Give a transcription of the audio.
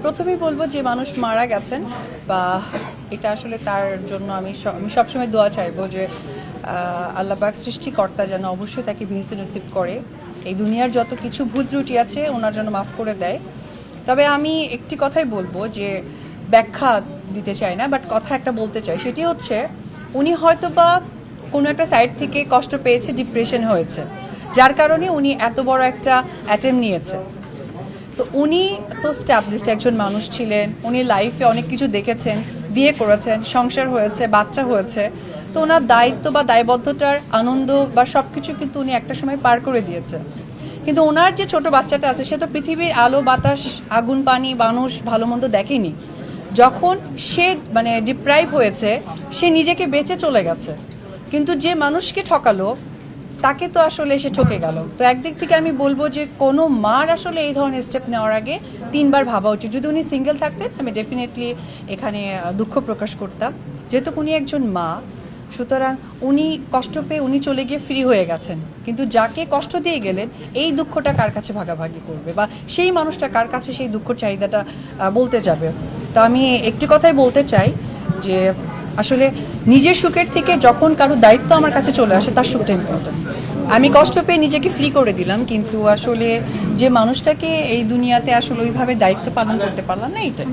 প্রথমেই বলবো যে মানুষ মারা গেছেন বা এটা আসলে তার জন্য আমি সবসময় দোয়া চাইবো যে আল্লাহ পাক সৃষ্টিকর্তা যেন অবশ্যই তাকে বেহেশতে নসিব করে, এই দুনিয়ার যত কিছু ভুল ত্রুটি আছে ওনার জন্য মাফ করে দেয়। তবে আমি একটি কথাই বলবো যে ব্যাখ্যা দিতে চাই না, বাট কথা একটা বলতে চাই, সেটি হচ্ছে উনি হয়তো বা কোনো একটা সাইড থেকে কষ্ট পেয়েছে, ডিপ্রেশন হয়েছে, যার কারণে উনি এত বড় একটা অ্যাটেম্প নিয়েছে। তো উনি তো স্ট্যাবলিশড একজন মানুষ ছিলেন, উনি লাইফে অনেক কিছু দেখেছেন, বিয়ে করেছেন, সংসার হয়েছে, বাচ্চা হয়েছে। তো ওনার দায়িত্ব বা দায়বদ্ধতার আনন্দ বা সব কিছু কিন্তু উনি একটা সময় পার করে দিয়েছে। কিন্তু ওনার যে ছোট বাচ্চাটা আছে সে তো পৃথিবীর আলো বাতাস আগুন পানি মানুষ ভালো মন্দ দেখেনি। যখন সে ডিপ্রাইভ হয়েছে, সে নিজেকে বেঁচে চলে গেছে, কিন্তু যে মানুষকে ঠকালো তাকে তো আসলে সে ঠকে গেল। তো একদিক থেকে আমি বলবো যে কোনো মার আসলে এই ধরনের স্টেপ নেওয়ার আগে তিনবার ভাবা উচিত। যদি উনি সিঙ্গেল থাকতেন আমি ডেফিনেটলি এখানে দুঃখ প্রকাশ করতাম, যেহেতু উনি একজন মা, সুতরাং উনি কষ্ট পেয়ে উনি চলে গিয়ে ফ্রি হয়ে গেছেন। কিন্তু যাকে কষ্ট দিয়ে গেলেন এই দুঃখটা কার কাছে ভাগাভাগি করবে বা সেই মানুষটা কার কাছে সেই দুঃখ চাহিদাটা বলতে যাবে। তো আমি একটি কথাই বলতে চাই যে আসলে নিজের সুখের থেকে যখন কারো দায়িত্ব আমার কাছে চলে আসে তার সুখটা ইম্পর্টেন্ট। আমি কষ্ট পেয়ে নিজেকে ফ্রি করে দিলাম, কিন্তু আসলে যে মানুষটাকে এই দুনিয়াতে আসলে ওইভাবে দায়িত্ব পালন করতে পারলাম না, এইটাই।